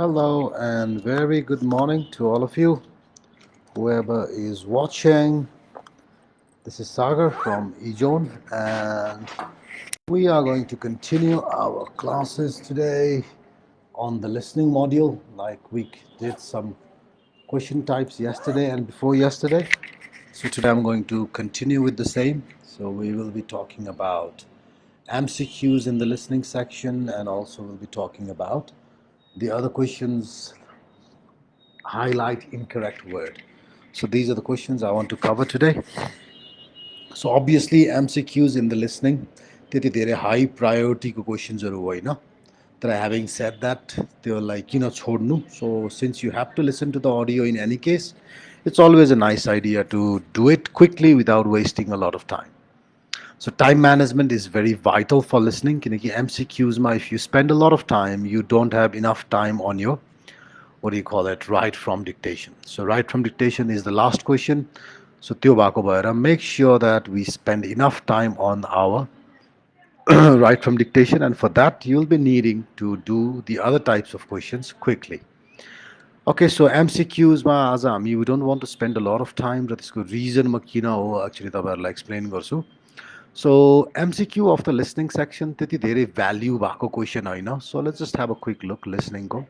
Hello and very good morning to all of you, whoever is watching. This is Sagar from eZone, and we are going to continue our classes today on the listening module. Like we did some question types yesterday and before yesterday. So today I'm going to continue with the same. So we will be talking about MCQs in the listening section, and also we'll be talking about the other questions. Highlight incorrect word. So these are the questions I want to cover today. So obviously MCQs in the listening त्यति धेरै high priority को questions हरु होइन. But having said that, they were like, छोड्नु. So since you have to listen to the audio in any case, it's always a nice idea to do it quickly without wasting a lot of time. So time management is very vital for listening. किनकि MCQs मा if you spend a lot of time, you don't have enough time on your, what do you call it, write from dictation. So write from dictation is the last question. So त्यो भएको भएर make sure that we spend enough time on our write from dictation, and for that you'll be needing to do the other types of questions quickly. Okay, so MCQs मा आज हामी we don't want to spend a lot of time र त्यसको reason म किन हो actually तपाईहरुलाई explain गर्छु. So MCQ of the listening section त्यति धेरै value भएको question होइन. So let's just have a quick look listening को.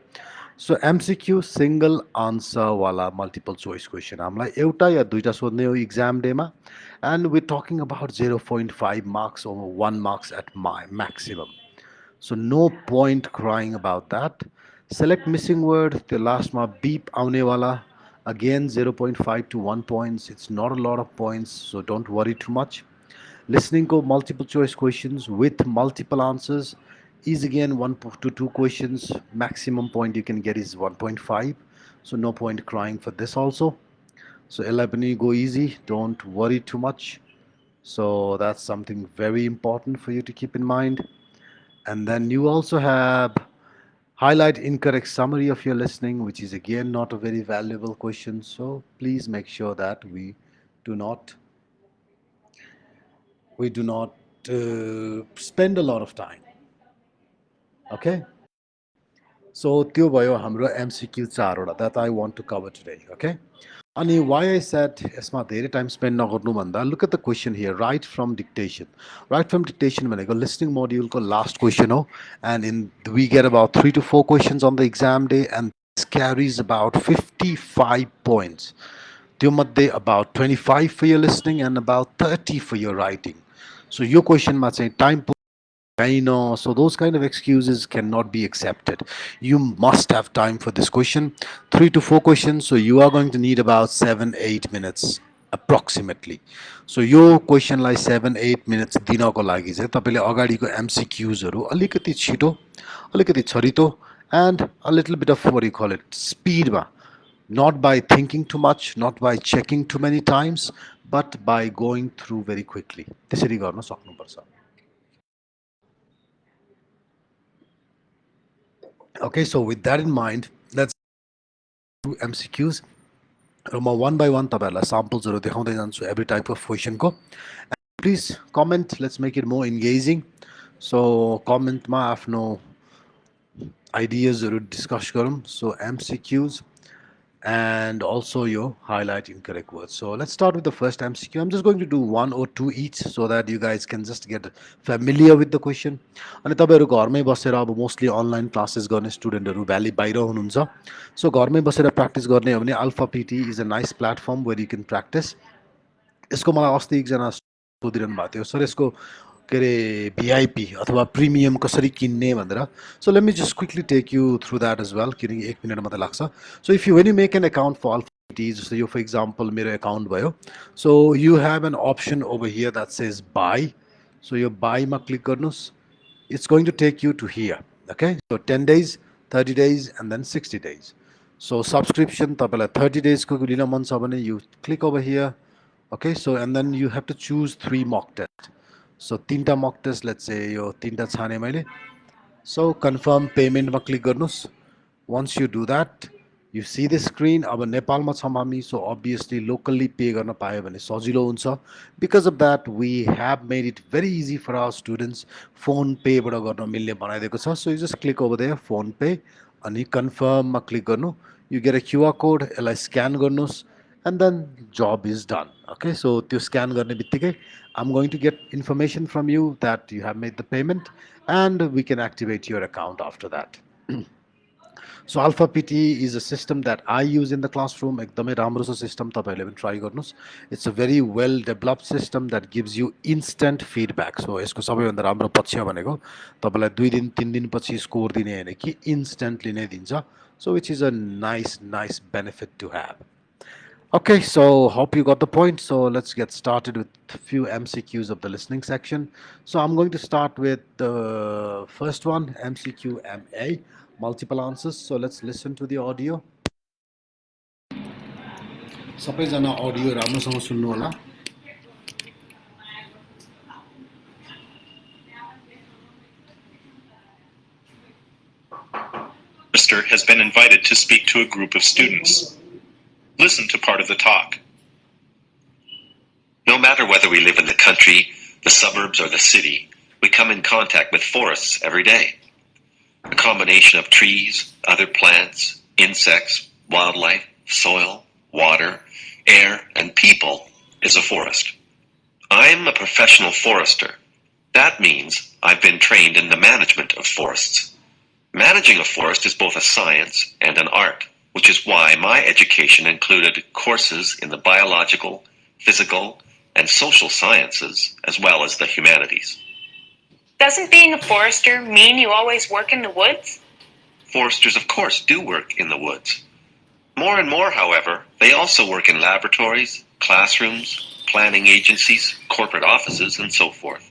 So MCQ single answer वाला multiple choice question हामीलाई एउटा या दुईटा सोध्ने हो exam day मा, and we're talking about 0.5 marks or 1 marks at my maximum. So no point crying about that. Select missing word, the last ma beep aune wala, again 0.5 to 1 points. It's not a lot of points, so don't worry too much. Listening ko multiple choice questions with multiple answers is again 1 to 2 questions. Maximum point you can get is 1.5. So no point crying for this also. So LA go easy, don't worry too much. So that's something very important for you to keep in mind. And then you also have highlight incorrect summary of your listening, which is again not a very valuable question. So please make sure that do not we do not spend a lot of time. Okay. So त्यो भयो हाम्रो MCQ 4 वटा that I want to cover today. Okay. अनि why I said यसमा धेरै time spend नगर्नु भन्दा, look at the question here, right from dictation. Right from dictation भनेको listening module को last question हो, and we get about 3 to 4 questions on the exam day, and this carries about 55 points. त्यो मध्ये about 25 for your listening and about 30 for your writing. So your question मा चाहिँ time I know, so those kind of excuses cannot be accepted. You must have time for this question. 3 to 4 questions, so you are going to need about 7-8 minutes approximately. So your question like 7-8 minutes दिनको लागि चाहिँ तपाईले अगाडिको MCQs हरु अलिकति छिटो, अलिकति छरितो, and a little bit of, what do you call it, speed मा. Not by thinking too much, not by checking too many times, but by going through very quickly. त्यसरी गर्न सक्नुपर्छ. Okay, so with that in mind, let's do MCQs. One by one तपाईहरुलाई samples हरु देखाउँदै जान्छु every type of question को. Please comment, let's make it more engaging. So comment मा आफ्नो ideas हरु discuss गरौँ. So MCQs and also your highlight incorrect words. So let's start with the first MCQ. I'm just going to do 1 or 2 each so that you guys can just get familiar with the question. अनि तपाईहरु घरमै बसेर अब mostly online classes गर्ने स्टुडेन्टहरु valley बाहिर हुनुहुन्छ. सो घरमै बसेर प्र्याक्टिस गर्ने हो भने alpha PT is a nice platform where you can practice. यसको मलाई अस्ति एकजना सोधिरहनु भएको थियो, सर यसको के अरे VIP अथवा प्रिमियम कसरी किन्ने भनेर. So let me just quickly take you through that as well. किनकि 1 मिनेट मात्रै लाग्छ. So if you when you make an account for Alpha PT, so you, for example, मेरो account भयो. So you have an option over here that says buy. So your buy मा click गर्नुस्. It's going to take you to here. Okay? So 10 days, 30 days, and then 60 days. So subscription तपाईलाई 30 days को लिन मन छ भने you click over here. Okay, so and then you have to choose 3 mock tests. So 3 mock tests, let's say यो 3 छाने मैले. So confirm payment मा click गर्नुस्. Once you do that, you see the screen. अब नेपालमा छौं हामी, so obviously locally pay गर्न पायो भने सजिलो हुन्छ. Because of that, we have made it very easy for our students phone pay बाट गर्न मिल्ने बनाइदिएको छ. So you just click over there, phone pay. अनि कन्फर्ममा क्लिक गर्नु, you get a QR code, यसलाई स्क्यान गर्नुहोस्, and then job is done. Okay, so त्यो स्क्यान गर्ने बित्तिकै I'm going to get information from you that you have made the payment, and we can activate your account after that. So Alpha PTE is a system that I use in the classroom. एकदमै राम्रो छ system, तपाईँहरूले पनि try गर्नुहोस्. It's a very well developed system that gives you instant feedback. So यसको सबैभन्दा राम्रो पक्ष भनेको तपाईँलाई 2 दिन 3 दिनपछि स्कोर दिने हैन कि इन्स्ट्यान्टली नै दिन्छ. So which is a nice benefit to have. Okay, so hope you got the point. So let's get started with a few MCQs of the listening section. So I'm going to start with the first one, MCQ MA, multiple answers. So let's listen to the audio. सबैजना audio राम्रोसँग सुन्नु होला. Minister has been invited to speak to a group of students. Listen to part of the talk. No matter whether we live in the country, the suburbs, or the city, we come in contact with forests every day. A combination of trees, other plants, insects, wildlife, soil, water, air, and people is a forest. I'm a professional forester. That means I've been trained in the management of forests. Managing a forest is both a science and an art, which is why my education included courses in the biological, physical, and social sciences, as well as the humanities. Doesn't being a forester mean you always work in the woods? Foresters, of course, do work in the woods. More and more, however, they also work in laboratories, classrooms, planning agencies, corporate offices, and so forth.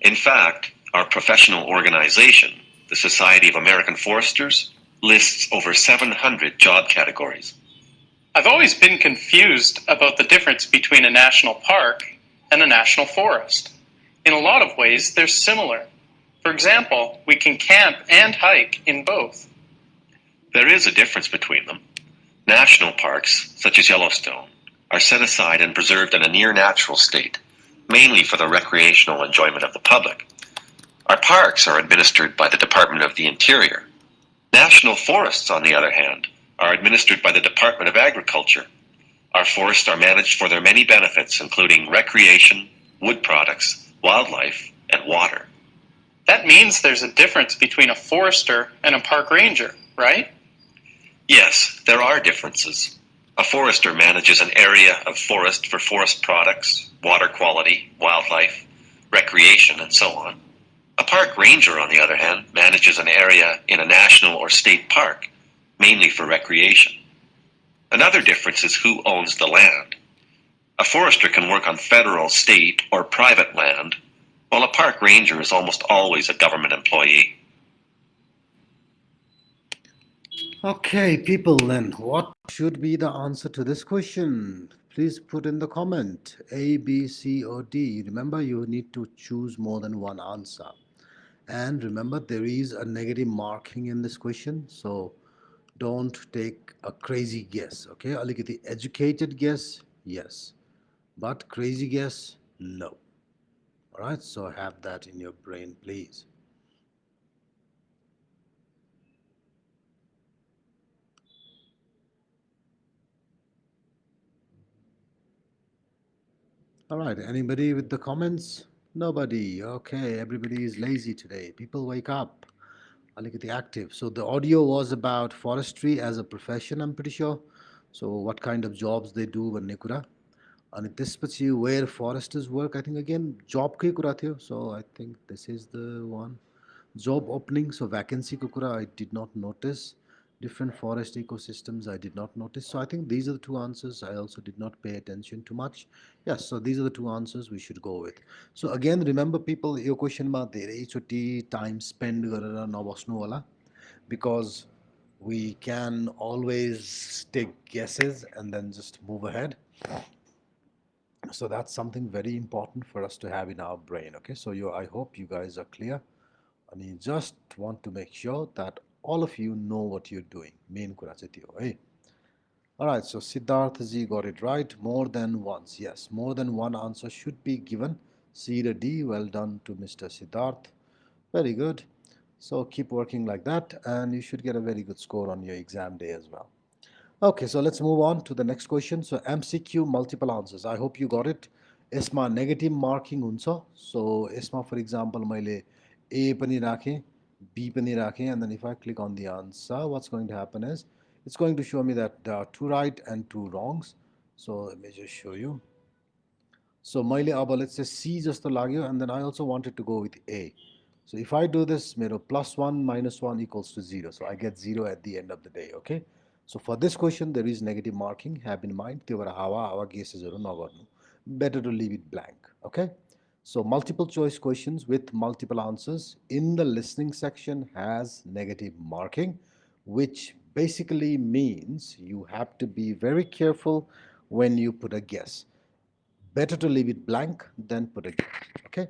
In fact, our professional organization, the Society of American Foresters, lists over 700 job categories. I've always been confused about the difference between a national park and a national forest. In a lot of ways, they're similar. For example, we can camp and hike in both. There is a difference between them. National parks, such as Yellowstone, are set aside and preserved in a near-natural state, mainly for the recreational enjoyment of the public. Our parks are administered by the Department of the Interior. National forests, on the other hand, are administered by the Department of Agriculture. Our forests are managed for their many benefits, including recreation, wood products, wildlife, and water. That means there's a difference between a forester and a park ranger, right? Yes, there are differences. A forester manages an area of forest for forest products, water quality, wildlife, recreation, and so on. A park ranger, on the other hand, manages an area in a national or state park, mainly for recreation. Another difference is who owns the land. A forester can work on federal, state, or private land, while a park ranger is almost always a government employee. Okay, people, then what should be the answer to this question? Please put in the comment A, B, C, or D. Remember, you need to choose more than one answer. And remember, there is a negative marking in this question, so don't take a crazy guess. Okay, alikiti educated guess, yes, but crazy guess, no. All right, so have that in your brain, please. All right, anybody with the comments? Nobody. Okay, everybody is lazy today. People wake up. Alikiti active. So the audio was about forestry as a profession, I'm pretty sure. So what kind of jobs they do भन्ने कुरा. अनि त्यसपछि where foresters work, I think again job कै कुरा थियो. So I think this is the one. Job opening, so vacancy को कुरा I did not notice. Different forest ecosystems I did not notice. So I think these are the two answers. I also did not pay attention too much. Yes, so these are the two answers we should go with. So again, remember people, यो क्वेसनमा धेरैचोटि time spend गरेर नबस्नु होला, because we can always take guesses and then just move ahead. So that's something very important for us to have in our brain. Okay, so I hope you guys are clear. And you just want to make sure that all of you know what you're doing. Main कुरा चाहिँ त्यो है. All right, so Siddharth ji got it right. More than once. Yes, more than one answer should be given. C to D. Well done to Mr. Siddharth. Very good. So keep working like that, and you should get a very good score on your exam day as well. Okay, so let's move on to the next question. So MCQ multiple answers. I hope you got it. यसमा negative marking हुन्छ. सो यसमा for example मैले ए पनि राखेँ, B पनि राखेँ, and then if I click on the answer, what's going to happen is it's going to show me that there are two right and two wrongs. So let me just show you. So मैले अब let's say C जस्तो लाग्यो, and then I also wanted to go with A. So if I do this, मेरो +1 -1 equals to 0. So I get 0 at the end of the day, okay? So for this question, there is negative marking. Have in mind, त्यो भएर हावा guessesहरू नगर्नु. Better to leave it blank, okay? So multiple choice questions with multiple answers in the listening section has negative marking, which basically means you have to be very careful when you put a guess. Better to leave it blank than put a guess, okay?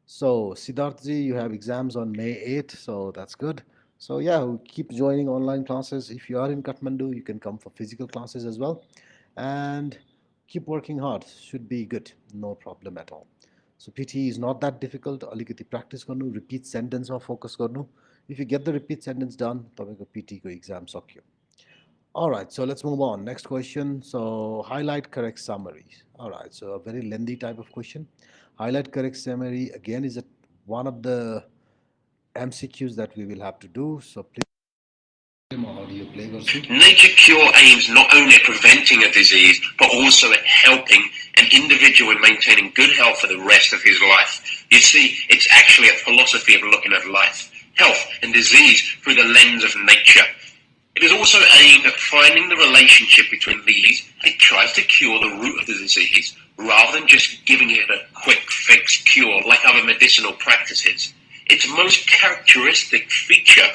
So Siddharthji, you have exams on May 8th, so that's good. So yeah, keep joining online classes. If you are in Kathmandu, you can come for physical classes as well. And keep working hard. Should be good. No problem at all. So PTE is not that difficult. Alikati practice garnu, repeat sentence or focus garnu. If you get the repeat sentence done, तपाईको PTE को exam सक्यो. All right, so let's move on. Next question. So highlight correct summaries. All right, so a very lengthy type of question. Highlight correct summary again is one of the MCQs that we will have to do. So please, audio play गर्छु. Nature Cure aims not only at preventing a disease, but also at helping an individual in maintaining good health for the rest of his life. You see, it's actually a philosophy of looking at life, health, and disease through the lens of nature. It is also aimed at finding the relationship between these, and it tries to cure the root of the disease, rather than just giving it a quick fix cure like other medicinal practices. Its most characteristic feature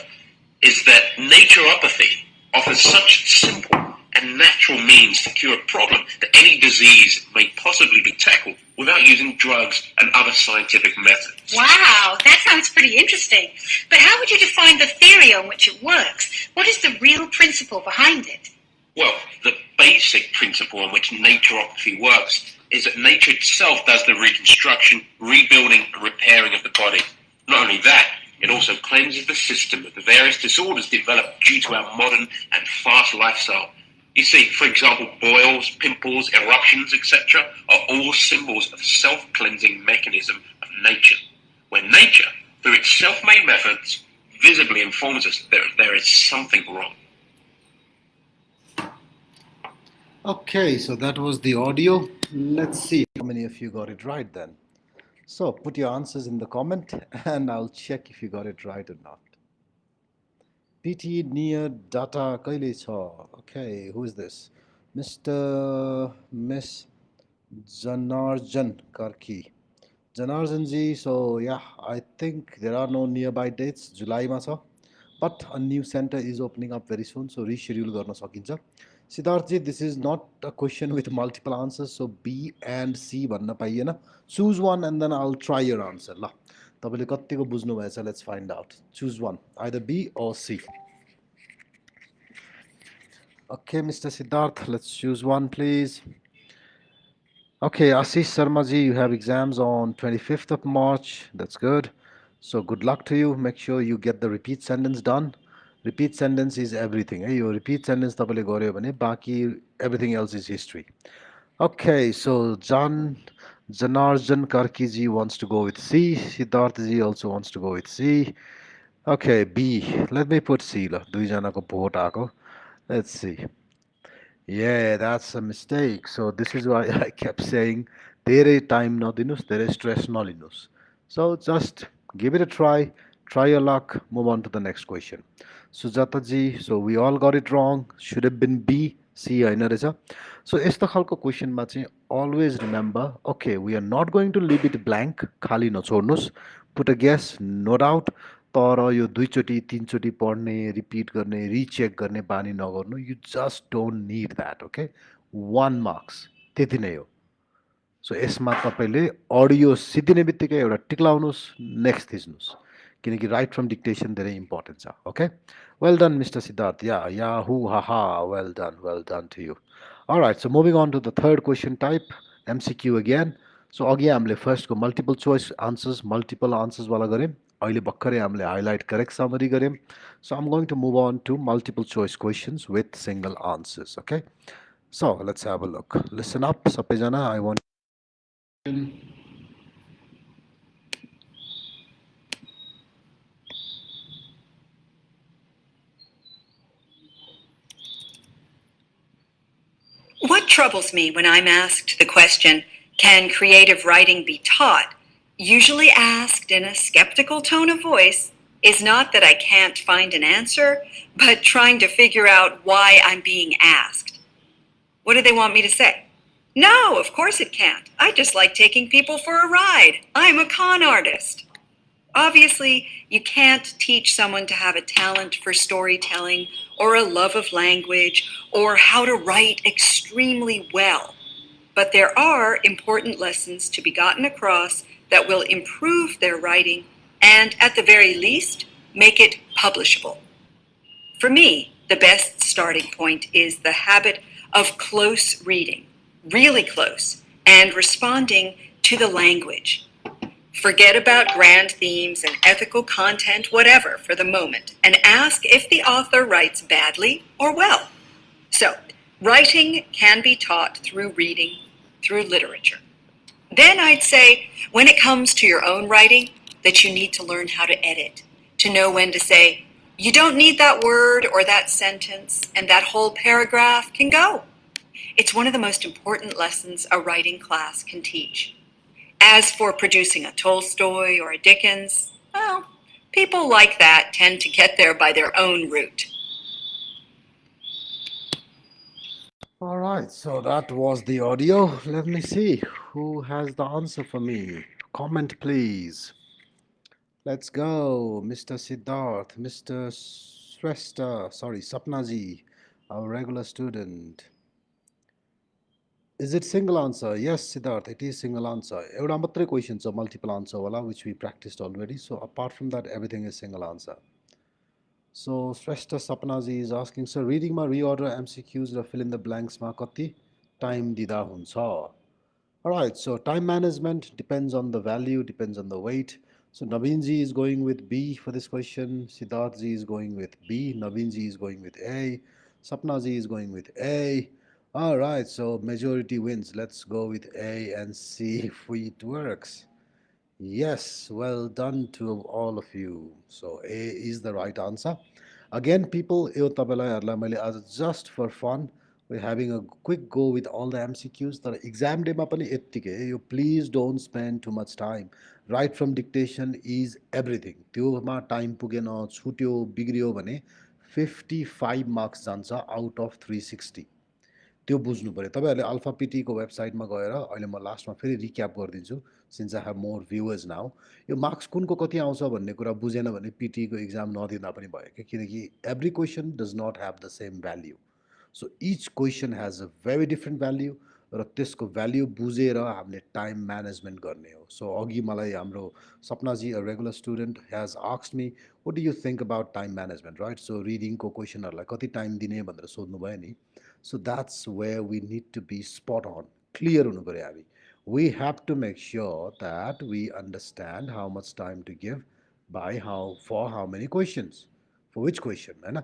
is that naturopathy offers such simple and natural means to cure a problem that any disease may possibly be tackled without using drugs and other scientific methods. Wow, that sounds pretty interesting. But how would you define the theory on which it works? What is the real principle behind it? Well, the basic principle on which naturopathy works is that nature itself does the reconstruction, rebuilding, and repairing of the body. Not only that, it also cleanses the system of the various disorders developed due to our modern and fast lifestyle. You see, for example, boils, pimples, eruptions, etc. are all symbols of self-cleansing mechanism of nature, where nature, through its self-made methods, visibly informs us that there is something wrong. Okay, so that was the audio. Let's see how many of you got it right then. So put your answers in the comment and I'll check if you got it right or not. PTE near data kaile cha. Okay, who is this? Miss Janarjan Karki. Janarjan ji, so yeah, I think there are no nearby dates. July ma cha. But a new center is opening up very soon, so reschedule garna sakincha. Siddharthji, this is not a question with multiple answers, so B and C भन्न पाइएन. Choose one and then I'll try your answer. ल तपाईले कतिको बुझ्नु भएछ, let's find out. Choose one, either B or C. Okay, Mr. Siddharth, let's choose one, please. Okay, Ashish Sharma ji, you have exams on 25th of March. That's good. So good luck to you. Make sure you get the repeat sentence done. Repeat sentence is everything. Your repeat sentence tapale garyo bhane baki everything else is history. Okay, so Janarjan Karki ji wants to go with C. Siddharth ji also wants to go with C. Okay, B. Let me put C la. Dui jana ko bhot aako. Let's see. Yeah, that's a mistake. So this is why I kept saying tere time nadinus, tere stress nalinus. So just give it a try your luck, move on to the next question. Sujata ji, so we all got it wrong. Should have been B, C हैन रहेछ. So यस्तो खालको क्वेशनमा चाहिँ always remember, okay, we are not going to leave it blank, खाली नछोड्नुस्. Put a guess, no doubt. तर यो दुईचोटि तीनचोटि पढ्ने, repeat गर्ने, recheck गर्ने बानी नगर्नु. You just don't need that, okay? 1 marks. त्यति नै हो. सो यसमा तपाईले अडियो सिद्धिने बित्तिकै एउटा टिक लाउनुस्, नेक्स्ट थिच्नुस्, किनकि राइट फ्रम डिक्टेसन धेरै इम्पोर्टेन्ट छ. Okay, well done mister Siddharth. Yahoo haha, well done to you. Alright, so moving on to the third question type, MCQ again. So अघि हामीले फर्स्टको मल्टिपल चोइस आन्सर्स, मल्टिपल आन्सर्सवाला गऱ्यौँ. अहिले भर्खरै हामीले हाइलाइट करेक्ट समरी गऱ्यौँ. So I'm going to move on to multiple choice questions with single answers. Okay. So let's have a look. Listen up, सबैजना. I want. What troubles me when I'm asked the question, can creative writing be taught, usually asked in a skeptical tone of voice, is not that I can't find an answer, but trying to figure out why I'm being asked. What do they want me to say? No, of course it can't. I just like taking people for a ride. I'm a con artist. Obviously, you can't teach someone to have a talent for storytelling or a love of language or how to write extremely well. But there are important lessons to be gotten across that will improve their writing and, at the very least, make it publishable. For me, the best starting point is the habit of close reading, really close, and responding to the language. Forget about grand themes and ethical content, whatever, for the moment, and ask if the author writes badly or well. So, writing can be taught through reading, through literature. Then I'd say, when it comes to your own writing, that you need to learn how to edit, to know when to say, you don't need that word or that sentence, and that whole paragraph can go. It's one of the most important lessons a writing class can teach. As for producing a Tolstoy or a Dickens, well, people like that tend to get there by their own route. All right, so that was the audio. Let me see who has the answer for me. Comment, please. Let's go, Mr. Siddharth, Mr. Shrestha, sorry, Sapnaji, our regular student. Is it single answer? Yes, Siddharth, it is single answer. Euta matre question cha multiple answer wala, which we practiced already. So apart from that, everything is single answer. So Shrestha Sapnaji is asking, sir, reading my reorder MCQs or fill in the blanks ma kati time dida huncha? Alright, so time management depends on the value, depends on the weight. So Naveenji is going with B for this question. Siddharthji is going with B. Naveenji is going with A. Sapnaji is going with A. Alright, so majority wins. Let's go with A and see if it works. Yes, well done to all of you. So A is the right answer. Again, people, just for fun, we're having a quick go with all the MCQs. The exam day you please don't spend too much time. Right from dictation is everything. त्यो time पुगेन छुट्यो बिग्रियो भने 55 marks जान्छ out of 360. त्यो बुझ्नु पऱ्यो तपाईँहरूले अल्फा पिटीको वेबसाइटमा गएर अहिले म लास्टमा फेरि रिक्याप गरिदिन्छु since I have more viewers now यो मार्क्स कुनको कति आउँछ भन्ने कुरा बुझेन भने पिटीको इक्जाम नदिँदा पनि भयो क्या किनकि every question does not have the same value so each question has a very different value र त्यसको भ्याल्यु बुझेर हामीले टाइम म्यानेजमेन्ट गर्ने हो सो अघि मलाई हाम्रो Sapnaji a regular student has asked me what do you think about time management right so रिडिङको क्वेसनहरूलाई कति टाइम दिने भनेर सोध्नुभयो नि So that's where we need to be spot on. Clear हुनु पर्यो हामी. We have to make sure that we understand how much time to give by for how many questions. For which question, Hahn?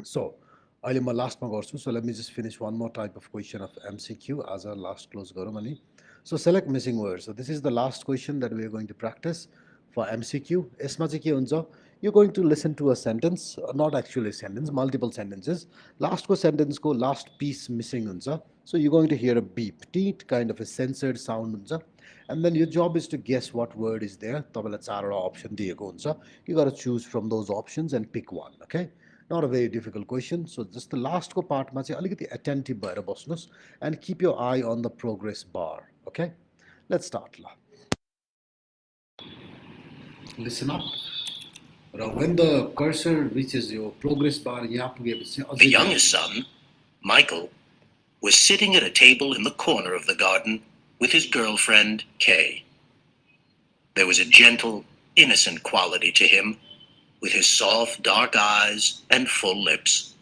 So, अहिले म लास्टमा गर्छु. So let me just finish one more type of question of MCQ as a last close गरौँ अनि. So select missing words. So this is the last question that we are going to practice for MCQ. यसमा चाहिँ के हुन्छ? You're going to listen to a sentence, not actually a sentence, multiple sentences. Last sentence ko last piece missing huncha. So you're going to hear a beep, teet, kind of a censored sound huncha. And then your job is to guess what word is there. Tapailai 4 option दिएको हुन्छ. You got to choose from those options and pick one, okay? Not a very difficult question. So just the last ko part ma चाहिँ अलिकति attentive भएर बस्नुस् and keep your eye on the progress bar, okay? Let's start la. Listen up. When the cursor reaches your progress bar, the youngest son, Michael, was sitting at a table in the corner of the garden with his girlfriend, Kay. There was a gentle, innocent quality to him, with his soft, dark eyes and full lips.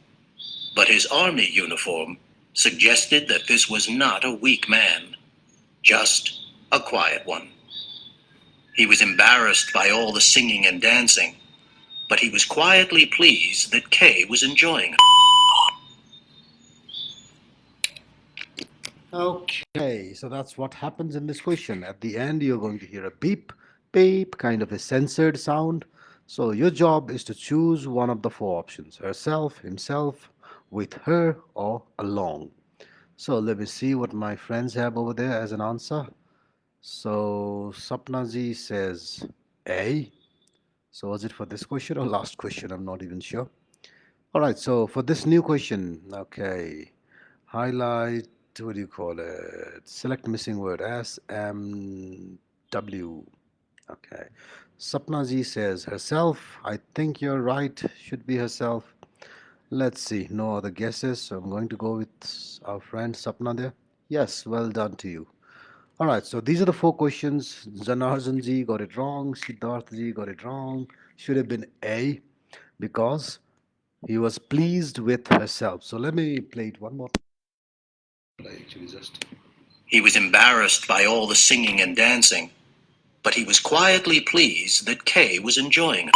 But his army uniform suggested that this was not a weak man, just a quiet one. He was embarrassed by all the singing and dancing, but he was quietly pleased that Kay was enjoying it. Okay, so that's what happens in this question. At the end, you're going to hear a beep, beep, kind of a censored sound. So your job is to choose one of the four options: herself, himself, with her, or along. So let me see what my friends have over there as an answer. So Sapnaji says A. So was it for this question or last question? I'm not even sure. All right, so for this new question, okay, highlight, what do you call it? Select missing word, S, M, W. Okay. Sapnaji says herself. I think you're right, should be herself. Let's see, no other guesses, so I'm going to go with our friend Sapna there. Yes, well done to you. All right, so these are the four questions. Janarjan ji got it wrong, Siddharth ji got it wrong. Should have been A because he was pleased with herself. So let me play it one more time. Actually, just He was embarrassed by all the singing and dancing, but he was quietly pleased that Kay was enjoying it.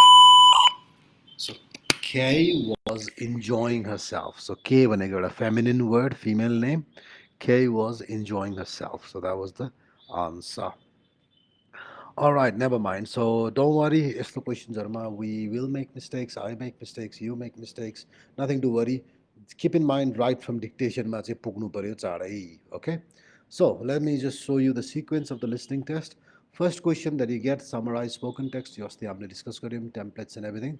so Kay was enjoying herself. So Kay, when I got a feminine word, female name, Kay was enjoying herself. So that was the answer. All right, never mind. So don't worry. If the questions are we will make mistakes. I make mistakes. You make mistakes. Nothing to worry. Keep in mind, right from dictation, ma चाहिँ पुग्नु पर्यो चाँडै. Okay. So let me just show you the sequence of the listening test. First question that you get, summarize spoken text. यो अस्ति हामीले discuss गर्यौं, templates and everything.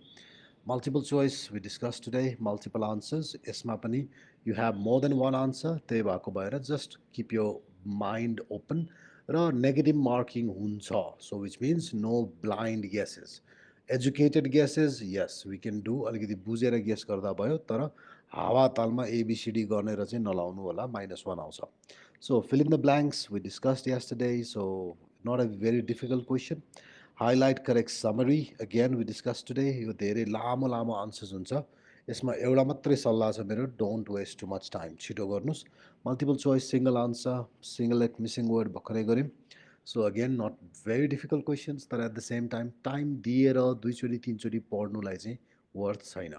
Multiple choice we discussed today. Multiple answers. यसमा पनि you have more than one answer. त्यही भएको भएर just keep your mind open. Raw negative marking हुन्छ. So which means no blind guesses. Educated guesses, yes, we can do. अलिकति बुझेर guess गर्दा भयो, तर हावा तालमा ABCD गरेर चाहिँ नलाउनु होला, -1 आउँछ. So fill in the blanks we discussed yesterday, so not a very difficult question. Highlight correct summary, again we discussed today. यो धेरै लामो लामो answers हुन्छ. यसमा एउटा मात्रै सल्लाह छ मेरो, don't waste too much time. छिटो गर्नुस्. Multiple choice single answer, singlet missing word भर्खरै गर्यौं. So again not very difficult questions, तर at the same time दिएर दुईचोटि तीनचोटि पढ्नुलाई चाहिँ worth छैन.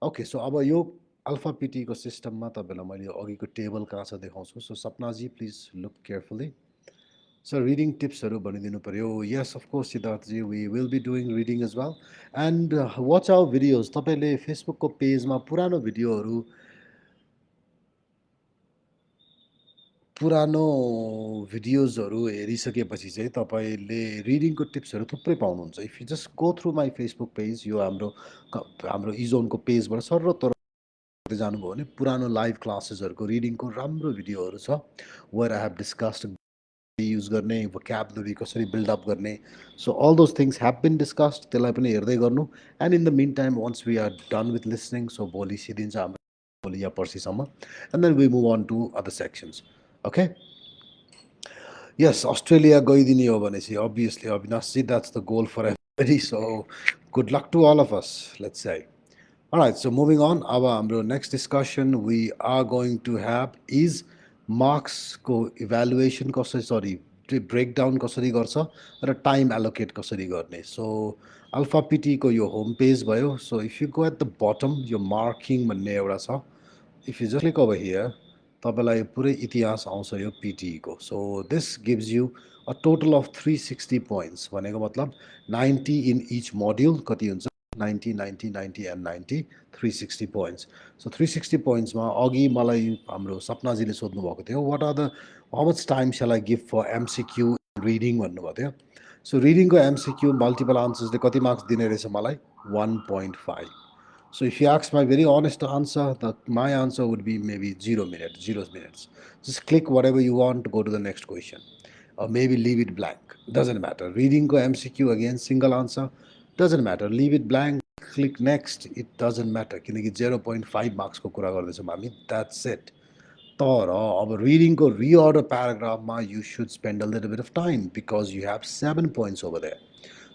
Okay, so अब यो अल्फा पिटी को सिस्टममा तपाईलाई मैले अघिको टेबल कहाँ छ देखाउँछु. So सपनाजी please look carefully. So reading tips haru bhanidinu paryo. Yes, of course, Siddharth ji, we will be doing reading as well. And watch our videos. तपाईले Facebook को page मा पुरानो भिडियोहरु पुरानो भिडियोजहरु हेरिसकेपछि चाहिँ तपाईले रिडिङ को टिप्सहरु थुप्रै पाउनुहुन्छ. If you just go through my Facebook page, यो हाम्रो eZone को पेजबाट सर्र तर जानुभयो भने पुरानो लाइभ क्लासेसहरुको रिडिङ को राम्रो भिडियोहरु छ. Where I have discussed use गर्ने, vocabulary कसरी build up गर्ने. So all those things have been discussed. त्यसलाई पनि हेर्दै गर्नु. And in the meantime, once we are done with listening, so भोलि सिदिन्छ हाम्रो भोलि या पर्सिसम्म. And then we move on to other sections. Okay? Yes, Australia गइदिने हो भनेपछि obviously Avinash, that's the goal for everybody. So good luck to all of us, let's say. All right, so moving on, our next discussion we are going to have is marks को evaluation कसरी breakdown कसरी गर्छ र time allocate कसरी गर्ने. So alpha PT को यो home page भयो. So if you go at the bottom, your marking भन्ने एउटा छ. If you just click over here, तपाईलाई पुरै इतिहास आउँछ यो PTE को. So this gives you a total of 360 points. भनेको मतलब 90 in each module कति हुन्छ 90, 90, 90 and 90, 360 points. So 360 points मा अघि मलाई हाम्रो सपनाजीले सोध्नु भएको थियो, what are the how much time shall I give for MCQ reading भन्नु भएको थियो. So reading को MCQ multiple answers ले कति marks दिने रहेछ मलाई 1.5. So if you ask my very honest answer, my answer would be maybe 0 minutes, 0 minutes. Just click whatever you want to go to the next question, or maybe leave it blank. Doesn't matter. Reading ko MCQ again, single answer. Doesn't matter. Leave it blank. Click next. It doesn't matter. किनकि 0.5 marks को कुरा गर्दैछौँ हामी. That's it. तर अब reading को reorder paragraph मा you should spend a little bit of time because you have 7 points over there.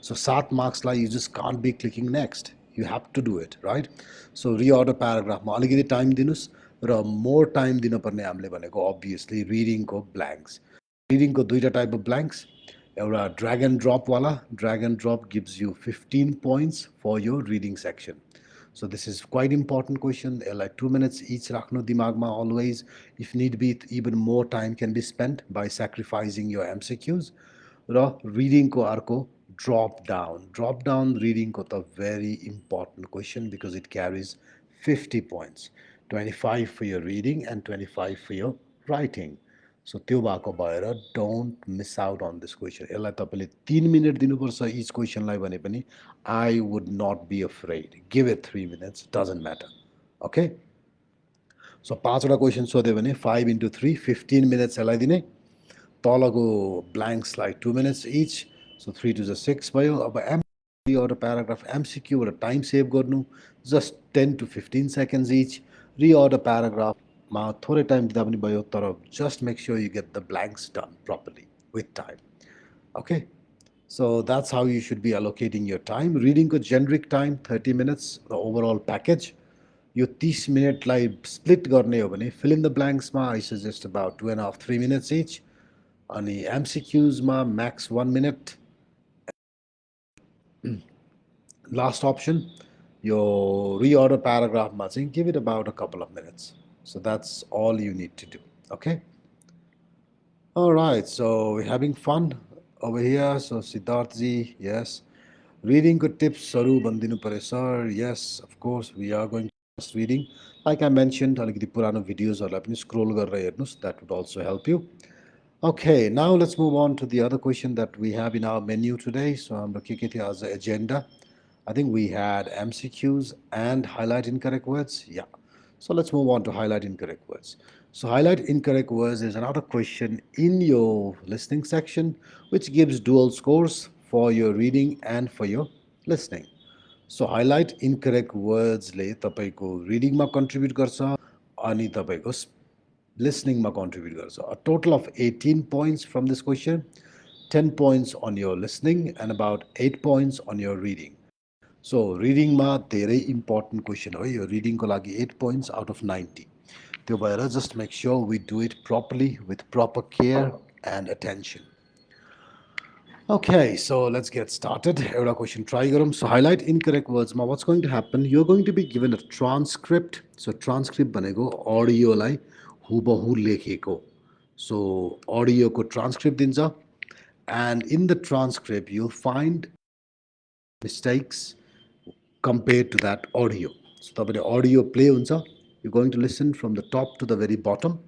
So 7 marks lie you just can't be clicking next. You have to do it, right? So reorder paragraph मा अलिकति time दिनुस् र more time दिनुपर्ने हामीले भनेको obviously reading को blanks. Reading को दुईटा type of blanks. एउटा drag and drop wala. Drag and drop gives you 15 points for your reading section. So this is quite important question. Like 2 minutes each rakhnu dimagma always. If need be, even more time can be spent by sacrificing your MCQs. Reading ko arko drop down. Drop down reading ko the very important question because it carries 50 points. 25 for your reading and 25 for your writing. So त्यो भएको भएर don't miss out on this question. यसलाई तपाईँले 3 minute दिनुपर्छ each question लाई भने पनि I would not be afraid. Give it 3 minutes, doesn't matter. Okay? So 5 वटा question सोध्यो भने 5 into 3 15 minutes यसलाई दिने. तलको blanks like 2 minutes each. So 3 to the 6 भयो. अब reorder paragraph MCQ or time save गर्नु just 10 to 15 seconds each. Reorder paragraph मा थोरै टाइम दिँदा पनि भयो तर just make sure you get the blanks done properly with time. Okay? So that's how you should be allocating your time. Reading ko generic time 30 minutes, the overall package. Yo 30 मिनटलाई split गर्ने हो भने fill in the blanks मा I suggest about 2.5-3 minutes each. अनि MCQs मा max 1 minute. Last option, your reorder paragraph मा चाहिँ give it about a couple of minutes. So that's all you need to do. Okay? All right, so we're having fun over here. So Siddharth ji, yes. Reading good tips, Saru Bandinu Pare sir. Yes, of course, we are going to start reading. Like I mentioned, alikiti purano videos or scroll garera hernus, that would also help you. Okay, now let's move on to the other question that we have in our menu today. So I'm looking at as the agenda. I think we had MCQs and highlight incorrect words. Yeah. So let's move on to highlight incorrect words. So highlight incorrect words is another question in your listening section which gives dual scores for your reading and for your listening. So highlight incorrect words ले तपाईको reading मा contribute गर्छ अनि तपाईको listening मा contribute गर्छ. A total of 18 points from this question, 10 points on your listening and about 8 points on your reading. So reading मा धेरै important question हो यो reading को लागि 8 points out of 90. त्यो भएर just make sure we do it properly with proper care and attention. Okay, so let's get started. एउटा question try गरौँ. So highlight incorrect words मा what's going to happen? You're going to be given a transcript. So transcript भनेको audio लाई हुबहु लेखेको. So audio को transcript दिन्छ and in the transcript you'll find mistakes compared to that audio. So the audio play huncha, you're going to listen from the top to the very bottom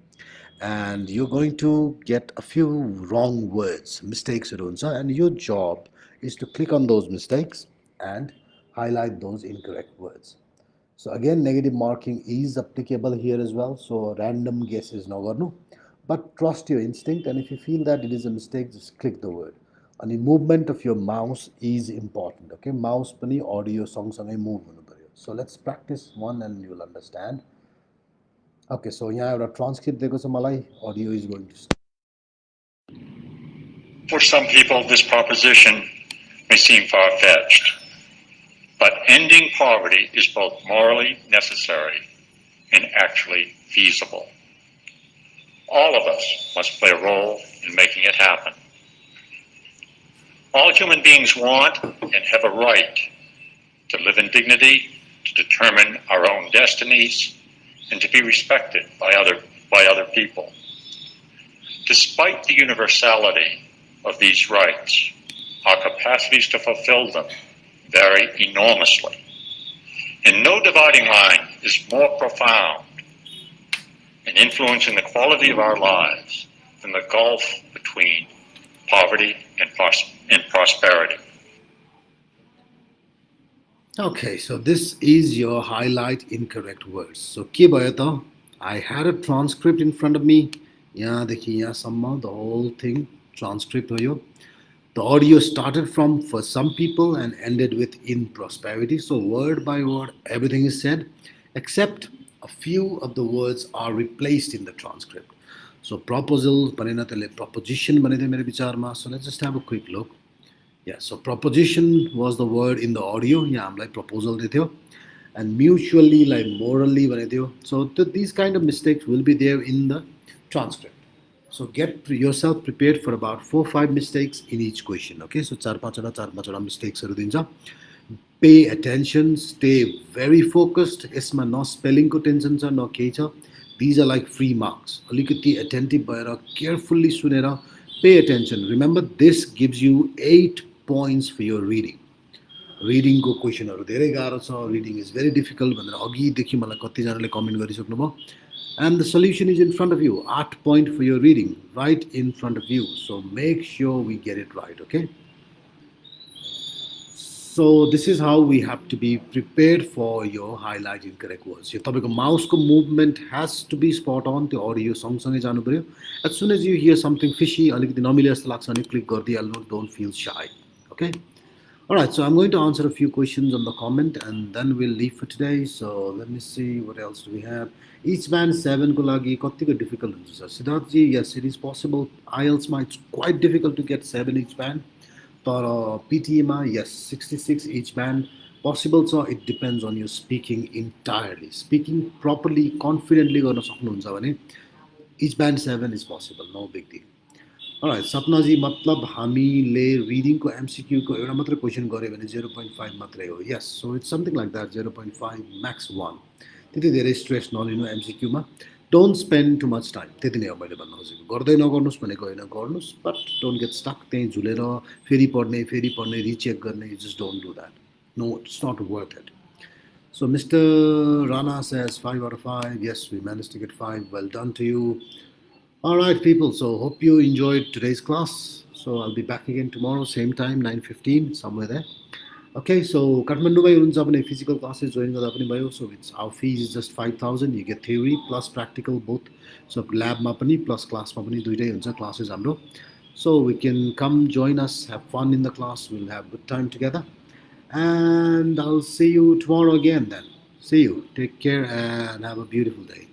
and you're going to get a few wrong words, mistakes huncha, and your job is to click on those mistakes and highlight those incorrect words. So again, negative marking is applicable here as well. So random guess is nagarnu, but trust your instinct, and if you feel that it is a mistake, just click the word. And the movement of your mouse is important. Okay, mouse pani audio सँगसँगै move हुनु पर्यो. So let's practice one and you will understand. Okay, so यहाँ एउटा transcript दिएको छ मलाई. Audio is going to start. For some people, this proposition may seem far-fetched, but ending poverty is both morally necessary and actually feasible. All of us must play a role in making it happen. All human beings want and have a right to live in dignity, to determine our own destinies, and to be respected by other people. Despite the universality of these rights, our capacities to fulfill them vary enormously. And no dividing line is more profound in influencing the quality of our lives than the gulf between poverty and prosperity. Okay, so this is your highlight incorrect words. So के भयो त? I had a transcript in front of me. यहाँदेखि यहाँसम्म the whole thing transcript हो यो. The audio started from for some people and ended with in prosperity. So word by word, everything is said, except a few of the words are replaced in the transcript. So proposal, proposition, so let's just have a quick look. Yeah, so proposition was the word in the audio. Yeah, I'm like proposal, and mutually, like morally, so these kind of mistakes will be there in the transcript. So get yourself prepared for about 4-5 mistakes in each question. Okay, so 4-5 mistakes दिन्छ. Pay attention, stay very focused. यसमा न स्पेलिङको tension छ न केही छ. These are like free marks. अलिकति attentive भएर carefully सुनेर pay attention. Remember, this gives you 8 points for your reading. Reading को क्वेशनहरु धेरै गाह्रो छ. Reading is very difficult भनेर अघिदेखि मलाई कतिजनाले comment गरिसक्नुभयो. And the solution is in front of you. 8 point for your reading, right in front of you. So make sure we get it right, okay? So this is how we have to be prepared for your highlight incorrect words. Your mouse movement has to be spot on. The audio song janu paryo. As soon as you hear something fishy, click gardihalnu. Don't feel shy, okay? Alright, so I'm going to answer a few questions on the comment and then we'll leave for today. So let me see, what else do we have? Each band 7 ko lagi kattiko difficult huncha sir. Siddharthji, yes, it is possible. IELTS ma it's quite difficult to get 7 each band. But PTE ma, yes, 66 each band possible. So it depends on your speaking entirely. Speaking properly, confidently garna सक्नुहुन्छ भने each band 7 is possible, no big deal. Alright, Sapna ji, matlab हामीले reading को MCQ को एउटा मात्र question गरे भने 0.5 मात्रै हो. Yes, so it's something like that, 0.5 max 1. त्यति धेरै स्ट्रेस नलिनु MCQ मा. Don't spend too much time. त्यति नै हो मैले भन्न खोजेको. गर्दै नगर्नुस् भनेको हैन, गर्नुस्, but don't get stuck त्यही झुलेर फेरि पढ्ने रिचेक गर्ने. You just don't do that. No, it's not worth it. So Mr. Rana says 5 out of 5. Yes, we managed to get 5. Well done to you. Alright people, so hope you enjoyed today's class. So I'll be back again tomorrow, same time, 9:15, somewhere there. Okay, so Kathmandu bai huncha bhane physical classes join garda pani bhayo. So it's our fees is just 5,000. You get theory plus practical both. So lab ma pani plus class ma pani duitai huncha classes hamro. So we can come join us, have fun in the class. We'll have good time together. And I'll see you tomorrow again then. See you. Take care and have a beautiful day.